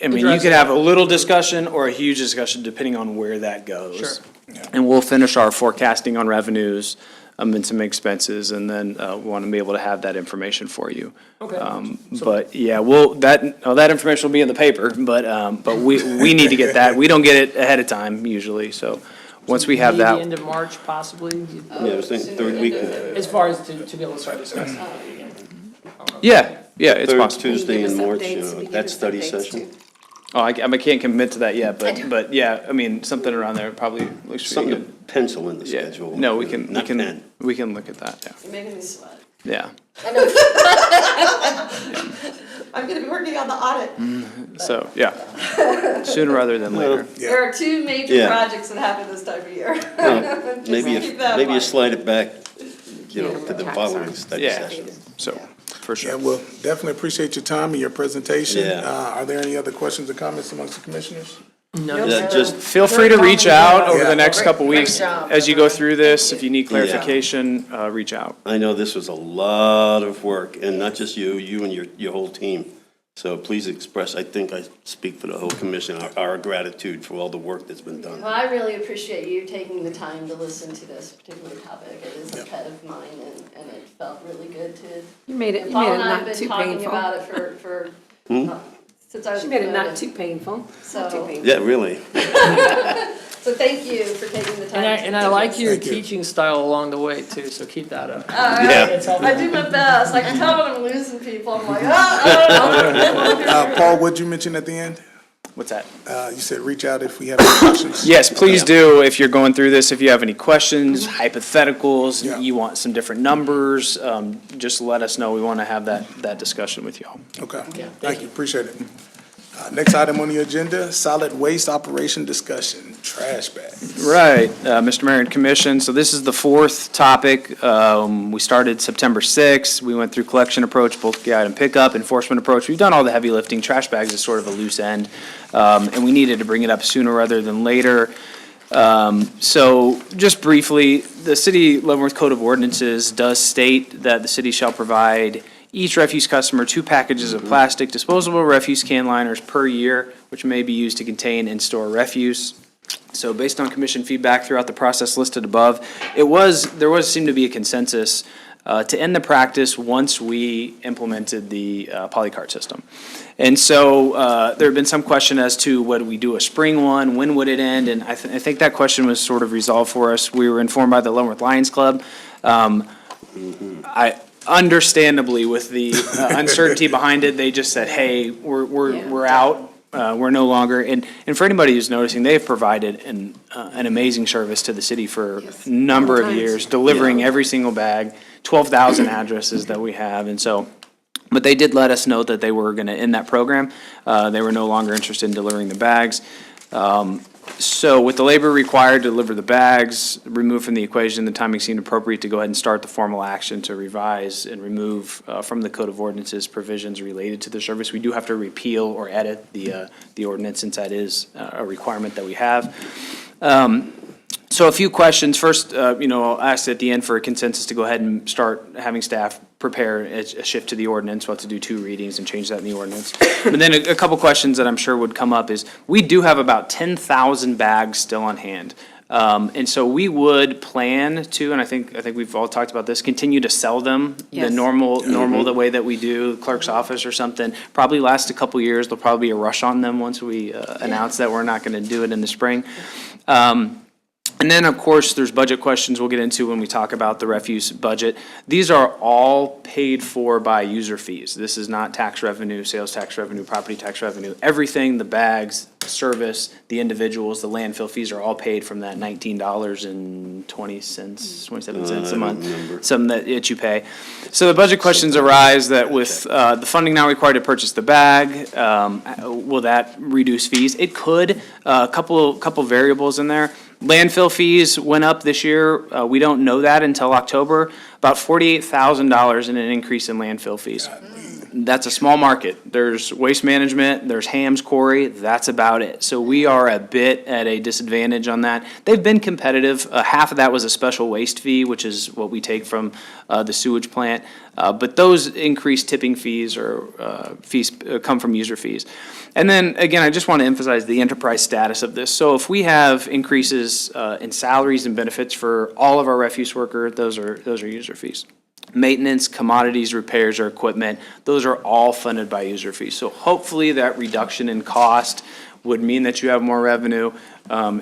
I mean, you could have a little discussion or a huge discussion depending on where that goes. Sure. And we'll finish our forecasting on revenues and some expenses, and then we want to be able to have that information for you. Okay. But yeah, that information will be in the paper, but we need to get that. We don't get it ahead of time usually, so once we have Maybe that. end of March possibly, Yeah, I was thinking third week, as far as to be able to start discussing. Yeah, it's third possible. Tuesday Give in us March, updates, that study give us updates, session. too. Oh, I can't commit to that yet, but yeah, I mean, something around there probably looks pretty Something to good. pencil in the Yeah, schedule. no, we can Not pen. look at that, You're making me sweat. yeah. I'm gonna be working on the audit. So, yeah, sooner rather than later. Yeah. There are two major Yeah. projects that happen this time of year. Well, Maybe keep that in maybe you mind. slide it back, to Yeah, the tax following on. study Yeah, session. so, for Yeah, sure. well, definitely appreciate your time and your presentation. Yeah. Are there any other questions or comments amongst the commissioners? Yeah, just, Feel free to reach out over Yeah. the next couple Great weeks. job, As you go through this, if you need Yeah. clarification, reach out. I know this was a lot of work, and not just you and your whole team. So please express, I think I speak for the whole commission, our gratitude for all the work that's been done. Well, I really appreciate you taking the time to listen to this particular topic. It is a pet of mine, and it felt really good to. You made it And Paul and I have not been too talking painful. about it for since I was She made it not promoted. too painful, not So- too painful. Yeah, really. So thank you for taking the time. And I like your Thank you. teaching style along the way too, so keep that up. Yeah. It's helpful. I do my best. I can tell when I'm losing people. I'm like, oh. Paul, what'd you mention at the end? What's that? You said reach out if we have any questions. Yes, please do, if you're going through this, if you have any questions, hypotheticals, Yeah. you want some different numbers, just let us know. We want to have that discussion with y'all. Okay, thank you, appreciate it. Next item on the agenda, solid waste operation discussion, trash bags. Right, Mr. Mayor and Commission, so this is the fourth topic. We started September 6th. We went through collection approach, bulk item pickup, enforcement approach. We've done all the heavy lifting. Trash bags is sort of a loose end, and we needed to bring it up sooner rather than later. So just briefly, the City Leavenworth Code of Ordinances does state that the city shall provide each refuse customer 2 packages of plastic disposable refuse can liners per year, which may be used to contain and store refuse. So based on commission feedback throughout the process listed above, there seemed to be a consensus to end the practice once we implemented the polycart system. And so there had been some question as to whether we do a spring one, when would it end? And I think that question was sort of resolved for us. We were informed by the Leavenworth Lions Club. Understandably, with the uncertainty behind it, they just said, hey, we're out. We're no longer, and for anybody who's noticing, they've provided an amazing service to the city for a number of Times. years, delivering every single bag, 12,000 addresses that we have, and so, but they did let us know that they were gonna end that program. They were no longer interested in delivering the bags. So with the labor required to deliver the bags removed from the equation, the timing seemed appropriate to go ahead and start the formal action to revise and remove from the Code of Ordinances provisions related to the service. We do have to repeal or edit the ordinance since that is a requirement that we have. So a few questions. First, I'll ask at the end for a consensus to go ahead and start having staff prepare a shift to the ordinance. We'll have to do 2 readings and change that in the ordinance. But then a couple questions that I'm sure would come up is, we do have about 10,000 bags still on hand. And so we would plan to, and I think we've all talked about this, continue to sell them the Yes. normal, the way that we do, clerk's office or something. Probably last a couple years. There'll probably be a rush on them once we announce that we're not gonna do it in the spring. And then, of course, there's budget questions we'll get into when we talk about the refuse budget. These are all paid for by user fees. This is not tax revenue, sales tax revenue, property tax revenue. Everything, the bags, service, the individuals, the landfill fees are all paid from that $19.20, 27 cents a month, something that you pay. So the budget questions arise that with the funding now required to purchase the bag, will that reduce fees? It could. A couple variables in there. Landfill fees went up this year. We don't know that until October. About $48,000 in an increase in landfill fees. that's a small market. There's Waste Management, there's Ham's Quarry, that's about it. So we are a bit at a disadvantage on that. They've been competitive. Half of that was a special waste fee, which is what we take from the sewage plant. But those increased tipping fees or fees come from user fees. And then, again, I just want to emphasize the enterprise status of this. So if we have increases in salaries and benefits for all of our refuse workers, those are user fees. Maintenance, commodities, repairs, or equipment, those are all funded by user fees. So hopefully that reduction in cost would mean that you have more revenue.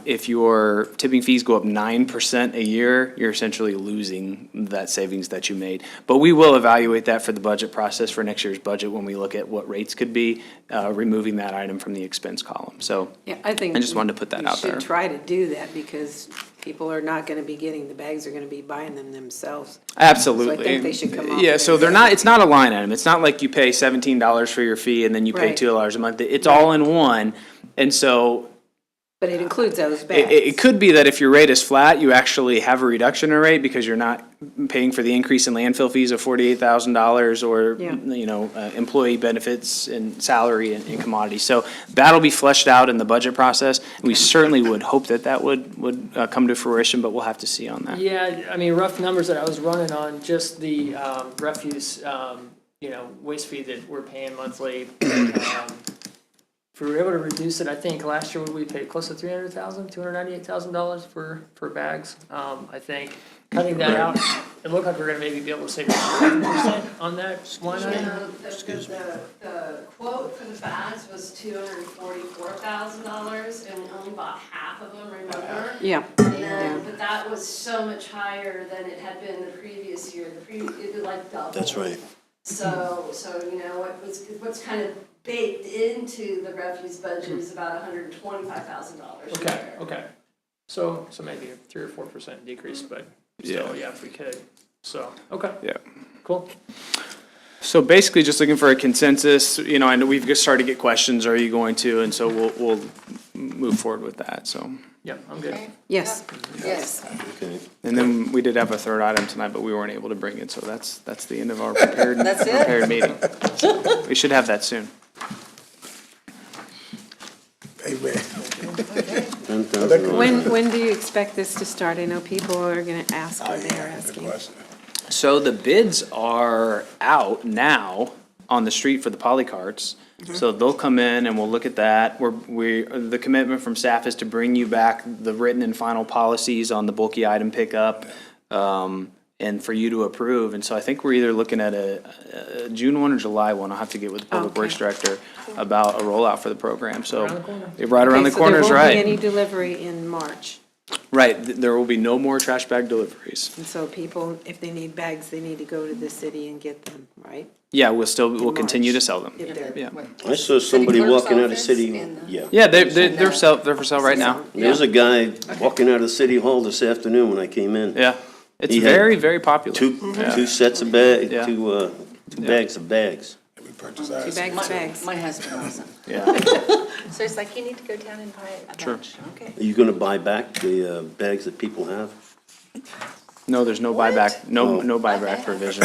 If your tipping fees go up 9% a year, you're essentially losing that savings that you made. But we will evaluate that for the budget process for next year's budget when we look at what rates could be, removing that item from the expense column. So Yeah, I think. I just wanted to put that out there. We should try to do that because people are not gonna be getting the bags, they're gonna be buying them themselves. Absolutely. So I think they should come off Yeah, of so it. they're not, it's not a line item. It's not like you pay $17 for your fee and then you pay Right. $2 a month. It's all in one. And so But it includes those bags. it could be that if your rate is flat, you actually have a reduction in rate because you're not paying for the increase in landfill fees of $48,000 or, Yeah. employee benefits and salary and commodities. So that'll be fleshed out in the budget process. We certainly would hope that would come to fruition, but we'll have to see on that. Yeah, I mean, rough numbers that I was running on, just the refuse, waste fee that we're paying monthly. If we were able to reduce it, I think last year we paid close to $298,000 for bags. I think cutting that out, it looked like we're gonna maybe be able to save 10% on that line item. The quote for the bags was $244,000, and we only bought half of them, remember? Yeah, But that was so much higher than it had been the previous year, it was like double. That's right. So, what's kind of baked into the refuse budget is about $125,000. Okay. So maybe a 3 or 4% decrease, but still, yeah, if we could. So, okay, Yeah. cool. So basically, just looking for a consensus, I know we've just started to get questions, are you going to? And so we'll move forward with that, so. Yeah, I'm good. yes. Yes. Okay. And then we did have a third item tonight, but we weren't able to bring it, so that's the end of our prepared meeting. We should have that soon. Amen. When do you expect this to start? I know people are gonna ask, or they're asking. So the bids are out now on the street for the poly carts. So they'll come in and we'll look at that. The commitment from staff is to bring you back the written and final policies on the bulky item pickup, and for you to approve. And so I think we're either looking at a June 1 or July 1. I'll have to get with the Public Okay. Works Director about a rollout for the program. So Around the corner. right around the corner is So there won't be right. any delivery in March. Right, there will be no more trash bag deliveries. And so people, if they need bags, they need to go to the city and get them, right? Yeah, we'll continue to sell them. If they're- Yeah. I saw somebody walking out of city, yeah. Yeah, they're for sale right now. There's a guy walking out of City Hall this afternoon when I came in. Yeah, it's He had very, very popular. Two sets of bags, Yeah. two bags of bags. We purchase Two ours. bags, bags. My husband wasn't. Yeah, So it's like, you need to go down and buy a Sure. bunch. Okay. Are you gonna buy back the bags that people have? no, there's no buyback, no buyback Okay. provision.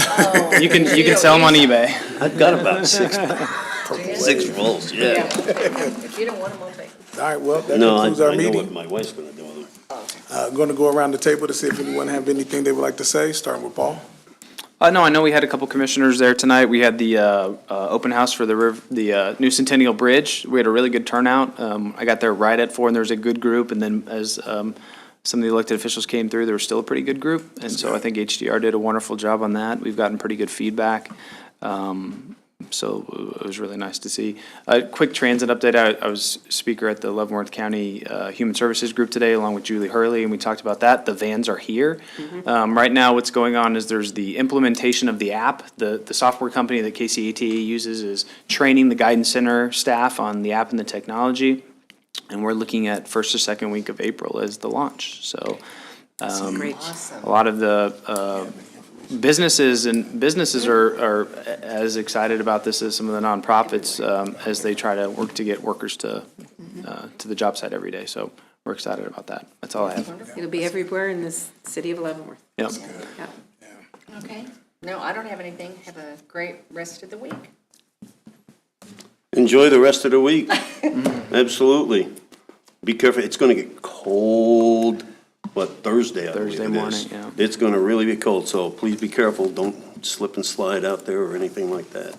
You can sell them on eBay. I've got about six rolls, yeah. If you don't want them, I'll take them. All right, well, that No, I concludes our know what meeting. my wife's gonna do with them. Going to go around the table to see if anyone have anything they would like to say, starting with Paul. No, I know we had a couple commissioners there tonight. We had the open house for the new Centennial Bridge. We had a really good turnout. I got there right at 4, and there was a good group. And then as some of the elected officials came through, there was still a pretty good group. And so I think HDR did a wonderful job on that. We've gotten pretty good feedback. So it was really nice to see. A quick transit update. I was speaker at the Leavenworth County Human Services Group today, along with Julie Hurley, and we talked about that. The vans are here. Right now, what's going on is there's the implementation of the app. The software company that KCATA uses is training the guidance center staff on the app and the technology. And we're looking at first or second week of April as the launch. So Great. a lot of the businesses are as excited about this as some of the nonprofits as they try to work to get workers to the job site every day. So we're excited about that. That's all I have. It'll be everywhere in this city of Leavenworth. Yep. Yeah. Okay. No, I don't have anything. Have a great rest of the week. enjoy the rest of the week. Absolutely. Be careful, it's gonna get cold, Thursday, I believe Thursday it morning, is. yeah. It's gonna really be cold, so please be careful, don't slip and slide out there or anything like that.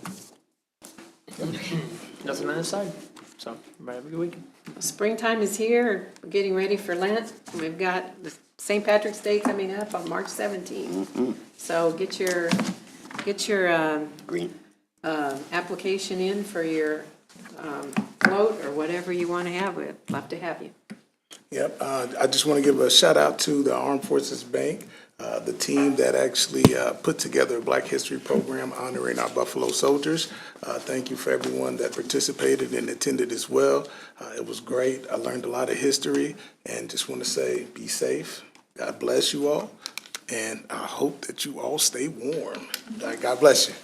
Nothing on this side. So, everybody have a good weekend. Springtime is here, we're getting ready for Lent. We've got the St. Patrick's Day coming up on March 17th. So get your Green. application in for your float or whatever you want to have. We'd love to have you. Yep, I just want to give a shout out to the Armed Forces Bank, the team that actually put together a Black History program honoring our Buffalo soldiers. Thank you for everyone that participated and attended as well. It was great. I learned a lot of history and just want to say, be safe. God bless you all. And I hope that you all stay warm. God bless you.